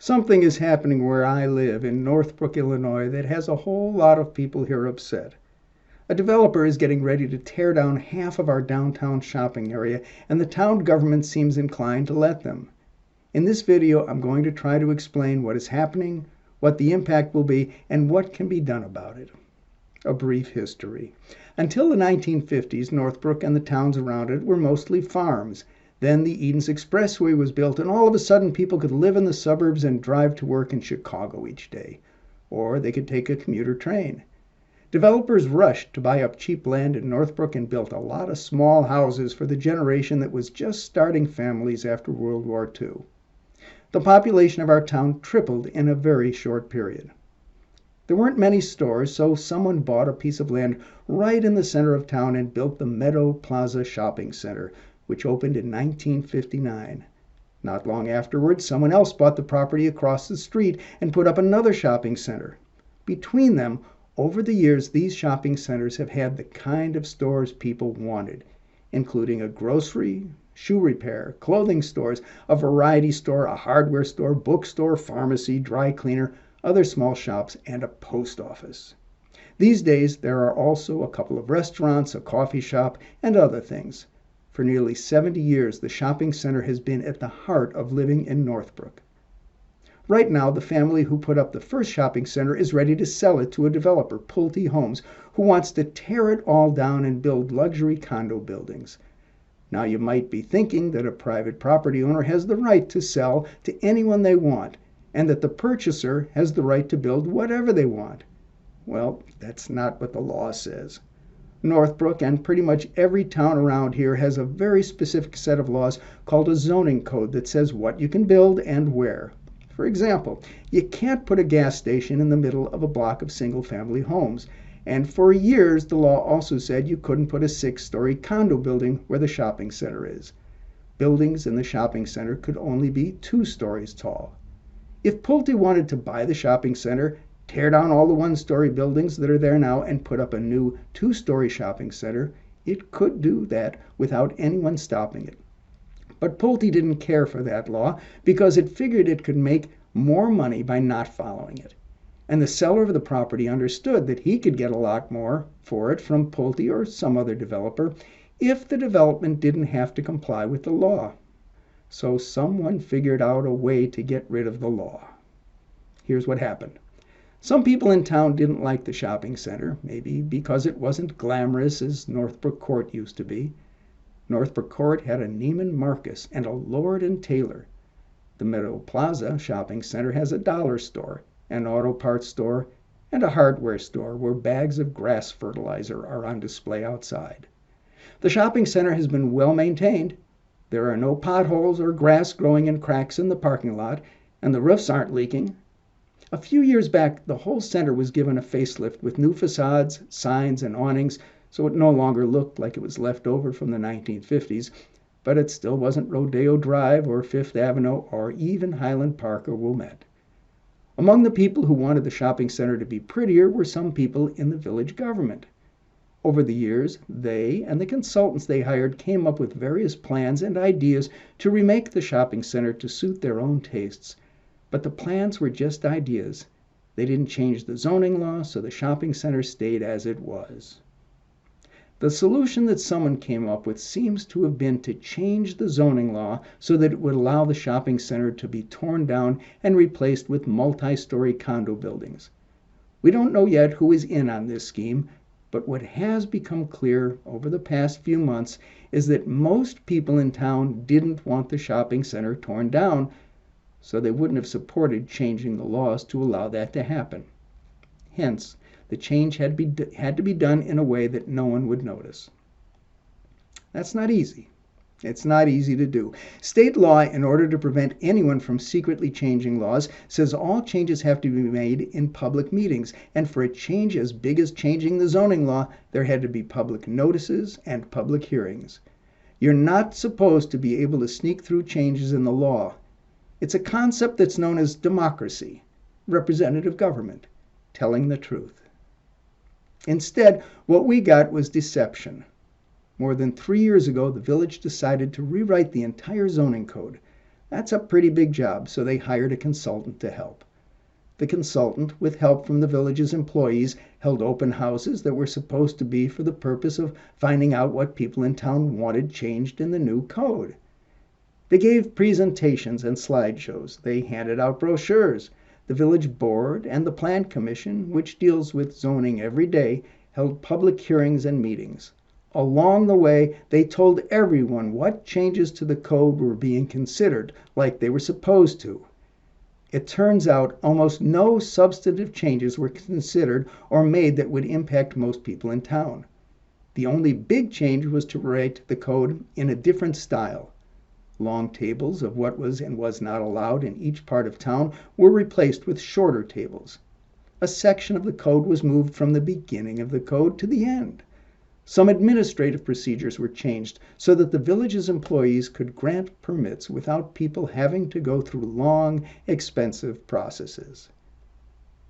Something is happening where I live in Northbrook, Illinois, that has a whole lot of people here upset. A developer is getting ready to tear down half of our downtown shopping area, and the town government seems inclined to let them. In this video, I'm going to try to explain what is happening, what the impact will be, and what can be done about it. A brief history. Until the 1950s, Northbrook and the towns around it were mostly farms. Then the Eden's Expressway was built, and all of a sudden people could live in the suburbs and drive to work in Chicago each day. Or they could take a commuter train. Developers rushed to buy up cheap land in Northbrook and built a lot of small houses for the generation that was just starting families after World War II. The population of our town tripled in a very short period. There weren't many stores, so someone bought a piece of land right in the center of town and built the Meadow Plaza Shopping Center, which opened in 1959. Not long afterwards, someone else bought the property across the street and put up another shopping center. Between them, over the years, these shopping centers have had the kind of stores people wanted, including a grocery, shoe repair, clothing stores, a variety store, a hardware store, bookstore, pharmacy, dry cleaner, other small shops, and a post office. These days, there are also a couple of restaurants, a coffee shop, and other things. For nearly 70 years, the shopping center has been at the heart of living in Northbrook. Right now, the family who put up the first shopping center is ready to sell it to a developer, Pulte Homes, who wants to tear it all down and build luxury condo buildings. Now, you might be thinking that a private property owner has the right to sell to anyone they want, and that the purchaser has the right to build whatever they want. Well, that's not what the law says. Northbrook and pretty much every town around here has a very specific set of laws called a zoning code that says what you can build and where. For example, you can't put a gas station in the middle of a block of single-family homes. And for years, the law also said you couldn't put a 6-story condo building where the shopping center is. Buildings in the shopping center could only be 2 stories tall. If Pulte wanted to buy the shopping center, tear down all the 1-story buildings that are there now, and put up a new 2-story shopping center, it could do that without anyone stopping it. But Pulte didn't care for that law because it figured it could make more money by not following it. And the seller of the property understood that he could get a lot more for it from Pulte or some other developer if the development didn't have to comply with the law. So someone figured out a way to get rid of the law. Here's what happened. Some people in town didn't like the shopping center, maybe because it wasn't glamorous as Northbrook Court used to be. Northbrook Court had a Neiman Marcus and a Lord & Taylor. The Meadow Plaza Shopping Center has a dollar store, an auto parts store, and a hardware store where bags of grass fertilizer are on display outside. The shopping center has been well maintained. There are no potholes or grass growing in cracks in the parking lot, and the roofs aren't leaking. A few years back, the whole center was given a facelift with new facades, signs, and awnings, so it no longer looked like it was left over from the 1950s, but it still wasn't Rodeo Drive or Fifth Avenue or even Highland Park or Wilmette. Among the people who wanted the shopping center to be prettier were some people in the village government. Over the years, they and the consultants they hired came up with various plans and ideas to remake the shopping center to suit their own tastes. But the plans were just ideas. They didn't change the zoning law, so the shopping center stayed as it was. The solution that someone came up with seems to have been to change the zoning law so that it would allow the shopping center to be torn down and replaced with multi-story condo buildings. We don't know yet who is in on this scheme, but what has become clear over the past few months is that most people in town didn't want the shopping center torn down, so they wouldn't have supported changing the laws to allow that to happen. Hence, the change had to be done in a way that no one would notice. That's not easy. It's not easy to do. State law, in order to prevent anyone from secretly changing laws, says all changes have to be made in public meetings, and for a change as big as changing the zoning law, there had to be public notices and public hearings. You're not supposed to be able to sneak through changes in the law. It's a concept that's known as democracy, representative government, telling the truth. Instead, what we got was deception. More than 3 years ago, the village decided to rewrite the entire zoning code. That's a pretty big job, so they hired a consultant to help. The consultant, with help from the village's employees, held open houses that were supposed to be for the purpose of finding out what people in town wanted changed in the new code. They gave presentations and slideshows. They handed out brochures. The village board and the plan commission, which deals with zoning every day, held public hearings and meetings. Along the way, they told everyone what changes to the code were being considered, like they were supposed to. It turns out almost no substantive changes were considered or made that would impact most people in town. The only big change was to write the code in a different style. Long tables of what was and was not allowed in each part of town were replaced with shorter tables. A section of the code was moved from the beginning of the code to the end. Some administrative procedures were changed so that the village's employees could grant permits without people having to go through long, expensive processes.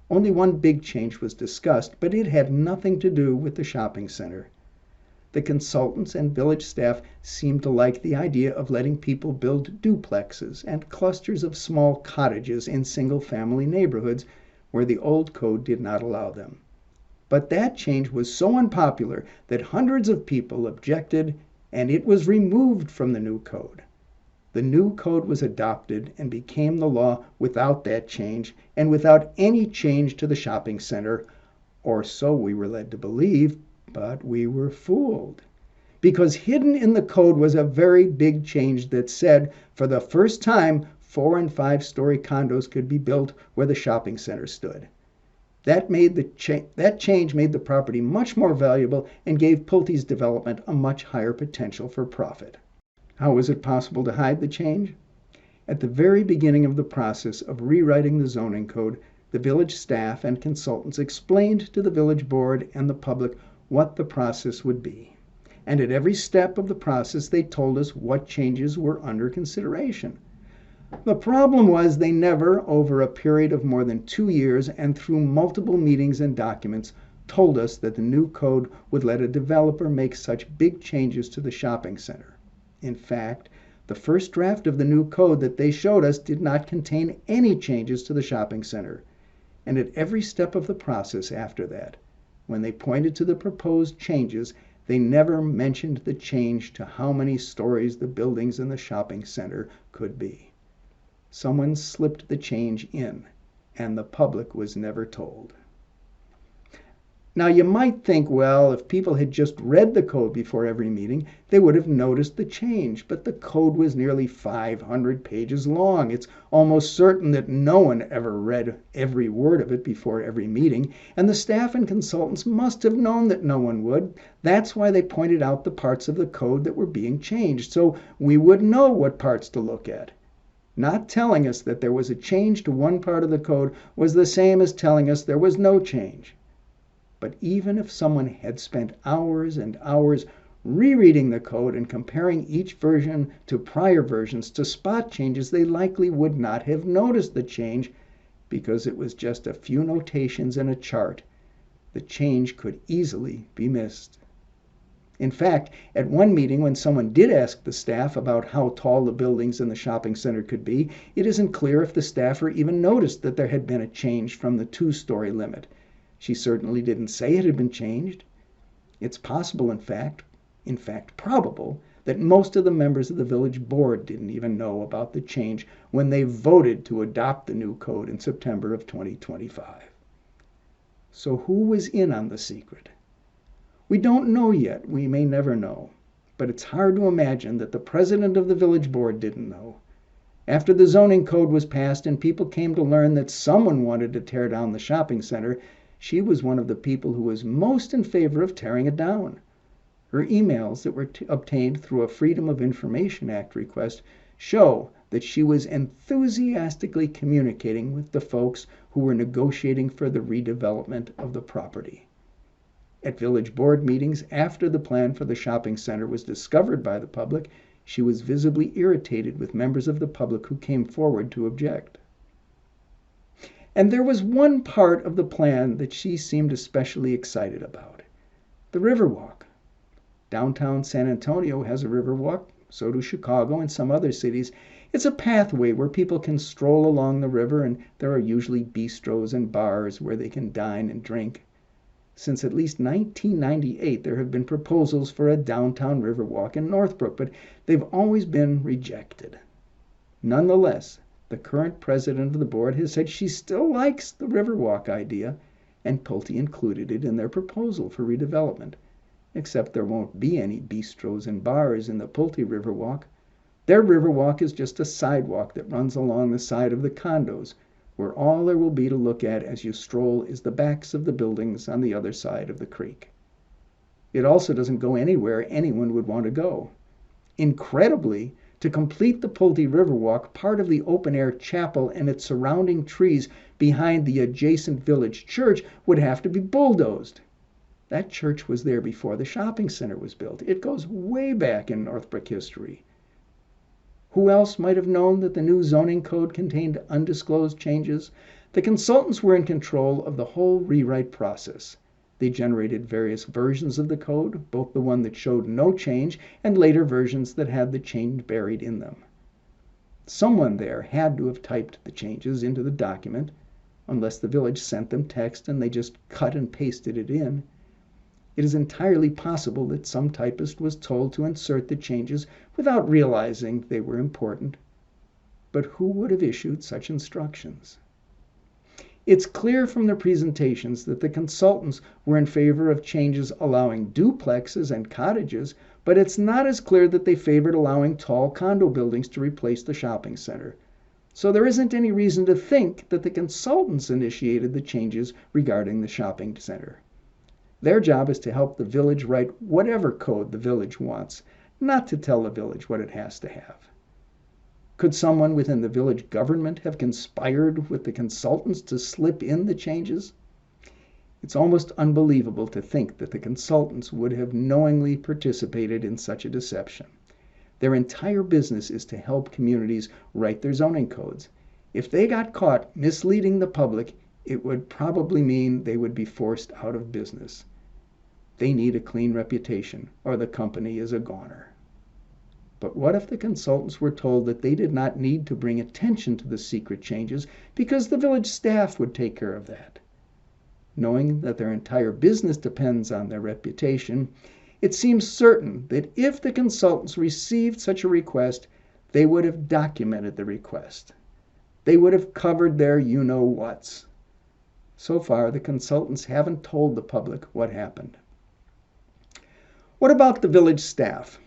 Only one big change was discussed, but it had nothing to do with the shopping center. The consultants and village staff seemed to like the idea of letting people build duplexes and clusters of small cottages in single-family neighborhoods where the old code did not allow them. But that change was so unpopular that hundreds of people objected, and it was removed from the new code. The new code was adopted and became the law without that change and without any change to the shopping center, or so we were led to believe, but we were fooled. Because hidden in the code was a very big change that said, for the first time, 4- and 5-story condos could be built where the shopping center stood. That change made the property much more valuable and gave Pulte's development a much higher potential for profit. How was it possible to hide the change? At the very beginning of the process of rewriting the zoning code, the village staff and consultants explained to the village board and the public what the process would be. And at every step of the process, they told us what changes were under consideration. The problem was they never, over a period of more than 2 years and through multiple meetings and documents, told us that the new code would let a developer make such big changes to the shopping center. In fact, the first draft of the new code that they showed us did not contain any changes to the shopping center. And at every step of the process after that, when they pointed to the proposed changes, they never mentioned the change to how many stories the buildings in the shopping center could be. Someone slipped the change in, and the public was never told. Now, you might think, well, if people had just read the code before every meeting, they would have noticed the change, but the code was nearly 500 pages long. It's almost certain that no one ever read every word of it before every meeting, and the staff and consultants must have known that no one would. That's why they pointed out the parts of the code that were being changed, so we would know what parts to look at. Not telling us that there was a change to one part of the code was the same as telling us there was no change. But even if someone had spent hours and hours rereading the code and comparing each version to prior versions to spot changes, they likely would not have noticed the change because it was just a few notations in a chart. The change could easily be missed. In fact, at one meeting when someone did ask the staff about how tall the buildings in the shopping center could be, it isn't clear if the staffer even noticed that there had been a change from the 2-story limit. She certainly didn't say it had been changed. It's possible, in fact probable, that most of the members of the village board didn't even know about the change when they voted to adopt the new code in September of 2025. So who was in on the secret? We don't know yet. We may never know. But it's hard to imagine that the president of the village board didn't know. After the zoning code was passed and people came to learn that someone wanted to tear down the shopping center, she was one of the people who was most in favor of tearing it down. Her emails that were obtained through a Freedom of Information Act request show that she was enthusiastically communicating with the folks who were negotiating for the redevelopment of the property. At village board meetings, after the plan for the shopping center was discovered by the public, she was visibly irritated with members of the public who came forward to object. And there was one part of the plan that she seemed especially excited about: the Riverwalk. Downtown San Antonio has a Riverwalk, so do Chicago and some other cities. It's a pathway where people can stroll along the river, and there are usually bistros and bars where they can dine and drink. Since at least 1998, there have been proposals for a downtown riverwalk in Northbrook, but they've always been rejected. Nonetheless, the current president of the board has said she still likes the riverwalk idea, and Pulte included it in their proposal for redevelopment. Except there won't be any bistros and bars in the Pulte Riverwalk. Their riverwalk is just a sidewalk that runs along the side of the condos, where all there will be to look at as you stroll is the backs of the buildings on the other side of the creek. It also doesn't go anywhere anyone would want to go. Incredibly, to complete the Pulte Riverwalk, part of the open-air chapel and its surrounding trees behind the adjacent village church would have to be bulldozed. That church was there before the shopping center was built. It goes way back in Northbrook history. Who else might have known that the new zoning code contained undisclosed changes? The consultants were in control of the whole rewrite process. They generated various versions of the code, both the one that showed no change and later versions that had the change buried in them. Someone there had to have typed the changes into the document, unless the village sent them text and they just cut and pasted it in. It is entirely possible that some typist was told to insert the changes without realizing they were important. But who would have issued such instructions? It's clear from the presentations that the consultants were in favor of changes allowing duplexes and cottages, but it's not as clear that they favored allowing tall condo buildings to replace the shopping center. So there isn't any reason to think that the consultants initiated the changes regarding the shopping center. Their job is to help the village write whatever code the village wants, not to tell the village what it has to have. Could someone within the village government have conspired with the consultants to slip in the changes? It's almost unbelievable to think that the consultants would have knowingly participated in such a deception. Their entire business is to help communities write their zoning codes. If they got caught misleading the public, it would probably mean they would be forced out of business. They need a clean reputation, or the company is a goner. But what if the consultants were told that they did not need to bring attention to the secret changes because the village staff would take care of that? Knowing that their entire business depends on their reputation, it seems certain that if the consultants received such a request, they would have documented the request. They would have covered their you-know-whats. So far, the consultants haven't told the public what happened. What about the village staff?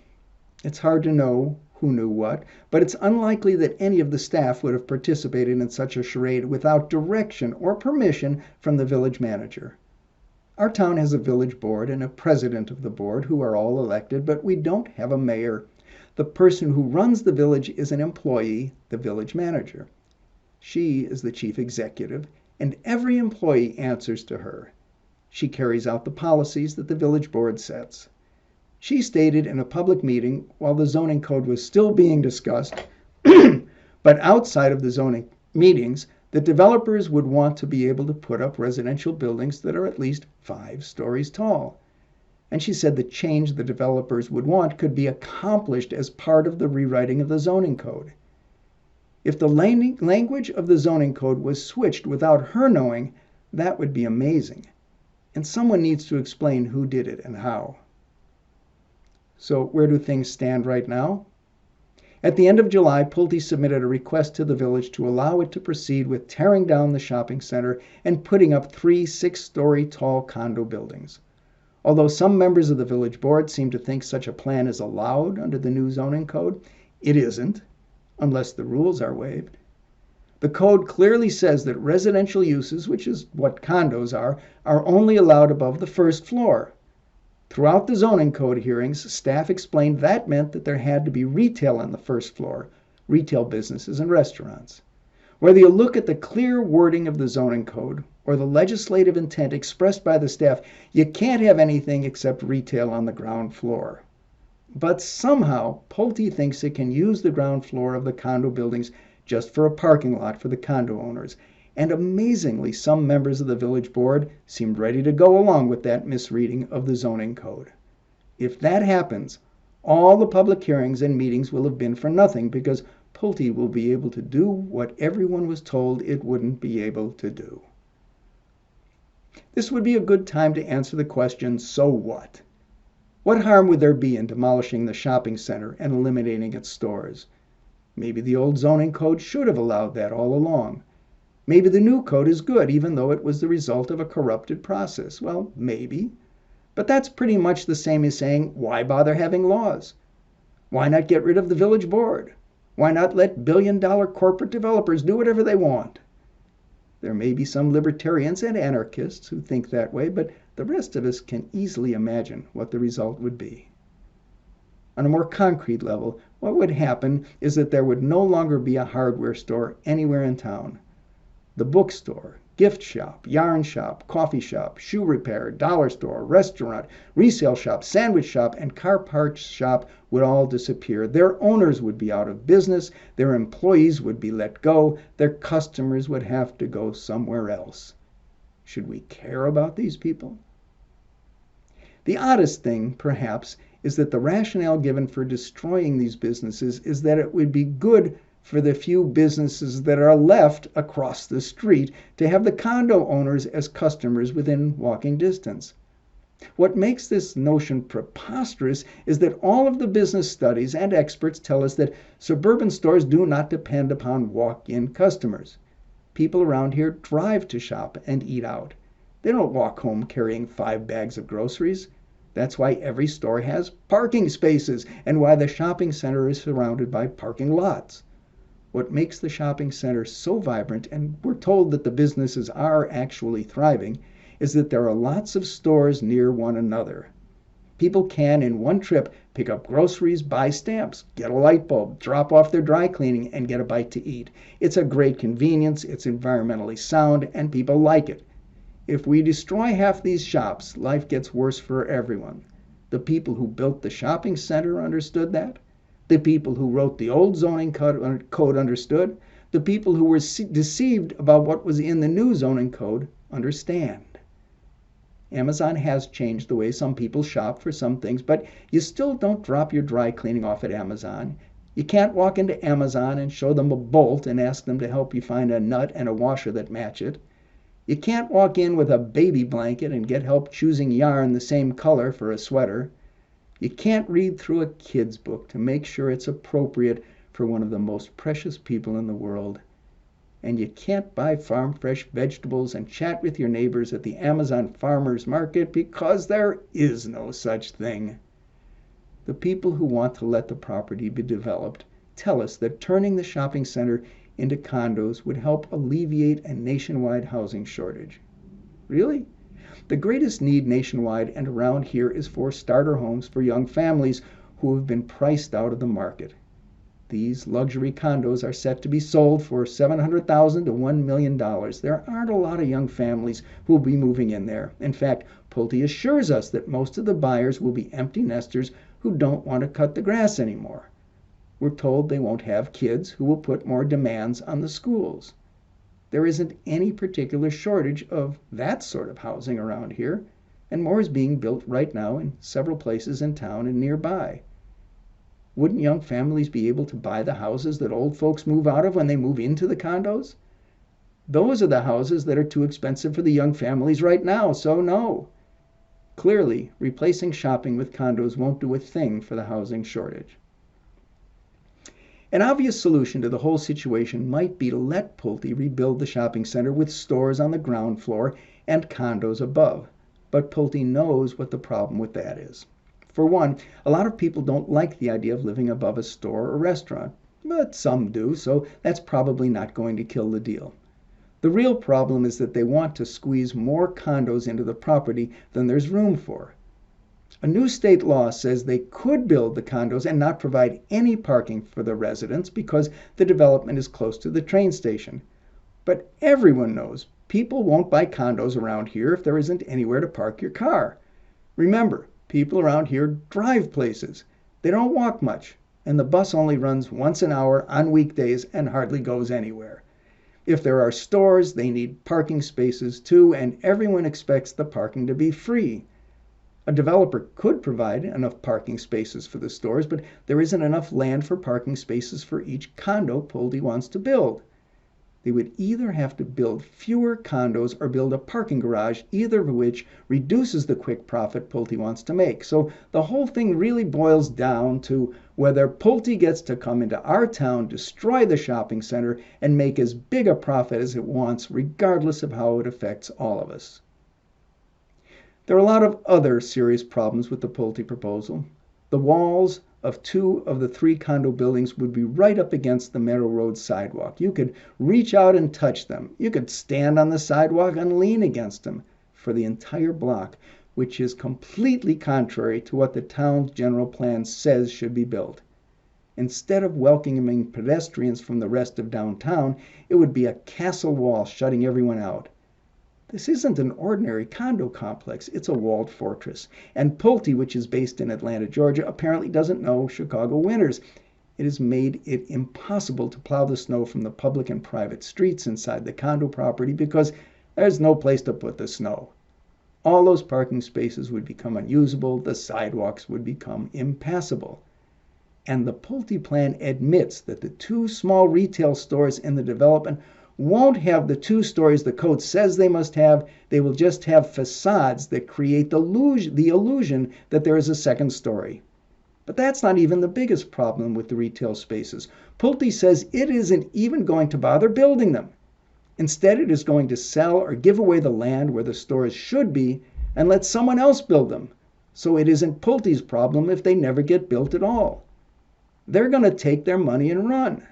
It's hard to know who knew what, but it's unlikely that any of the staff would have participated in such a charade without direction or permission from the village manager. Our town has a village board and a president of the board who are all elected, but we don't have a mayor. The person who runs the village is an employee, the village manager. She is the chief executive, and every employee answers to her. She carries out the policies that the village board sets. She stated in a public meeting while the zoning code was still being discussed, but outside of the zoning meetings, that developers would want to be able to put up residential buildings that are at least 5 stories tall. And she said the change the developers would want could be accomplished as part of the rewriting of the zoning code. If the language of the zoning code was switched without her knowing, that would be amazing. And someone needs to explain who did it and how. So where do things stand right now? At the end of July, Pulte submitted a request to the village to allow it to proceed with tearing down the shopping center and putting up 3 6-story tall condo buildings. Although some members of the village board seem to think such a plan is allowed under the new zoning code, it isn't, unless the rules are waived. The code clearly says that residential uses, which is what condos are only allowed above the first floor. Throughout the zoning code hearings, staff explained that meant that there had to be retail on the first floor, retail businesses and restaurants. Whether you look at the clear wording of the zoning code or the legislative intent expressed by the staff, you can't have anything except retail on the ground floor. But somehow, Pulte thinks it can use the ground floor of the condo buildings just for a parking lot for the condo owners. And amazingly, some members of the village board seemed ready to go along with that misreading of the zoning code. If that happens, all the public hearings and meetings will have been for nothing because Pulte will be able to do what everyone was told it wouldn't be able to do. This would be a good time to answer the question, so what? What harm would there be in demolishing the shopping center and eliminating its stores? Maybe the old zoning code should have allowed that all along. Maybe the new code is good, even though it was the result of a corrupted process. Well, maybe. But that's pretty much the same as saying, why bother having laws? Why not get rid of the village board? Why not let billion-dollar corporate developers do whatever they want? There may be some libertarians and anarchists who think that way, but the rest of us can easily imagine what the result would be. On a more concrete level, what would happen is that there would no longer be a hardware store anywhere in town. The bookstore, gift shop, yarn shop, coffee shop, shoe repair, dollar store, restaurant, resale shop, sandwich shop, and car parts shop would all disappear. Their owners would be out of business, their employees would be let go, their customers would have to go somewhere else. Should we care about these people? The oddest thing, perhaps, is that the rationale given for destroying these businesses is that it would be good for the few businesses that are left across the street to have the condo owners as customers within walking distance. What makes this notion preposterous is that all of the business studies and experts tell us that suburban stores do not depend upon walk-in customers. People around here drive to shop and eat out. They don't walk home carrying 5 bags of groceries. That's why every store has parking spaces and why the shopping center is surrounded by parking lots. What makes the shopping center so vibrant, and we're told that the businesses are actually thriving, is that there are lots of stores near one another. People can, in one trip, pick up groceries, buy stamps, get a light bulb, drop off their dry cleaning, and get a bite to eat. It's a great convenience, it's environmentally sound, and people like it. If we destroy half these shops, life gets worse for everyone. The people who built the shopping center understood that. The people who wrote the old zoning code understood. The people who were deceived about what was in the new zoning code understand. Amazon has changed the way some people shop for some things, but you still don't drop your dry cleaning off at Amazon. You can't walk into Amazon and show them a bolt and ask them to help you find a nut and a washer that match it. You can't walk in with a baby blanket and get help choosing yarn the same color for a sweater. You can't read through a kid's book to make sure it's appropriate for one of the most precious people in the world. And you can't buy farm fresh vegetables and chat with your neighbors at the Amazon farmers market because there is no such thing. The people who want to let the property be developed tell us that turning the shopping center into condos would help alleviate a nationwide housing shortage. Really? The greatest need nationwide and around here is for starter homes for young families who have been priced out of the market. These luxury condos are set to be sold for $700,000 to $1 million. There aren't a lot of young families who will be moving in there. In fact, Pulte assures us that most of the buyers will be empty nesters who don't want to cut the grass anymore. We're told they won't have kids who will put more demands on the schools. There isn't any particular shortage of that sort of housing around here, and more is being built right now in several places in town and nearby. Wouldn't young families be able to buy the houses that old folks move out of when they move into the condos? Those are the houses that are too expensive for the young families right now, so no. Clearly, replacing shopping with condos won't do a thing for the housing shortage. An obvious solution to the whole situation might be to let Pulte rebuild the shopping center with stores on the ground floor and condos above. But Pulte knows what the problem with that is. For one, a lot of people don't like the idea of living above a store or restaurant, but some do, so that's probably not going to kill the deal. The real problem is that they want to squeeze more condos into the property than there's room for. A new state law says they could build the condos and not provide any parking for the residents because the development is close to the train station. But everyone knows people won't buy condos around here if there isn't anywhere to park your car. Remember, people around here drive places. They don't walk much, and the bus only runs once an hour on weekdays and hardly goes anywhere. If there are stores, they need parking spaces too, and everyone expects the parking to be free. A developer could provide enough parking spaces for the stores, but there isn't enough land for parking spaces for each condo Pulte wants to build. They would either have to build fewer condos or build a parking garage, either of which reduces the quick profit Pulte wants to make. So the whole thing really boils down to whether Pulte gets to come into our town, destroy the shopping center, and make as big a profit as it wants, regardless of how it affects all of us. There are a lot of other serious problems with the Pulte proposal. The walls of 2 of the 3 condo buildings would be right up against the Meadow Road sidewalk. You could reach out and touch them. You could stand on the sidewalk and lean against them for the entire block, which is completely contrary to what the town's general plan says should be built. Instead of welcoming pedestrians from the rest of downtown, it would be a castle wall shutting everyone out. This isn't an ordinary condo complex, it's a walled fortress. And Pulte, which is based in Atlanta, Georgia, apparently doesn't know Chicago winters. It has made it impossible to plow the snow from the public and private streets inside the condo property because there's no place to put the snow. All those parking spaces would become unusable, the sidewalks would become impassable. And the Pulte plan admits that the 2 small retail stores in the development won't have the 2 stories the code says they must have. They will just have facades that create the illusion that there is a second story. But that's not even the biggest problem with the retail spaces. Pulte says it isn't even going to bother building them. Instead, it is going to sell or give away the land where the stores should be and let someone else build them. So it isn't Pulte's problem if they never get built at all. They're going to take their money and run.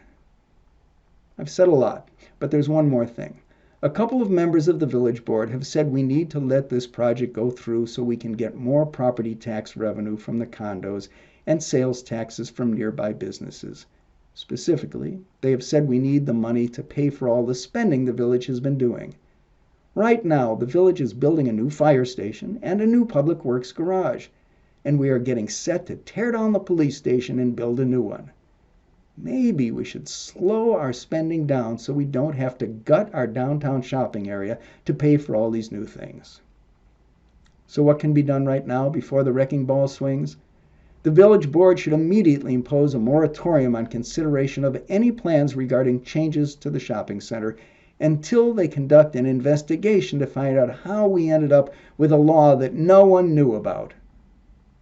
I've said a lot, but there's one more thing. A couple of members of the village board have said we need to let this project go through so we can get more property tax revenue from the condos and sales taxes from nearby businesses. Specifically, they have said we need the money to pay for all the spending the village has been doing. Right now, the village is building a new fire station and a new public works garage, and we are getting set to tear down the police station and build a new one. Maybe we should slow our spending down so we don't have to gut our downtown shopping area to pay for all these new things. So what can be done right now before the wrecking ball swings? The village board should immediately impose a moratorium on consideration of any plans regarding changes to the shopping center until they conduct an investigation to find out how we ended up with a law that no one knew about.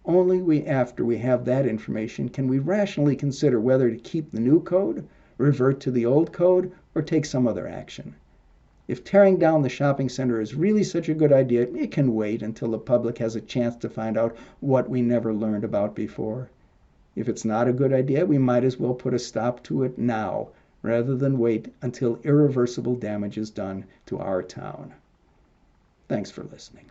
Only after we have that information can we rationally consider whether to keep the new code, revert to the old code, or take some other action. If tearing down the shopping center is really such a good idea, it can wait until the public has a chance to find out what we never learned about before. If it's not a good idea, we might as well put a stop to it now, rather than wait until irreversible damage is done to our town. Thanks for listening.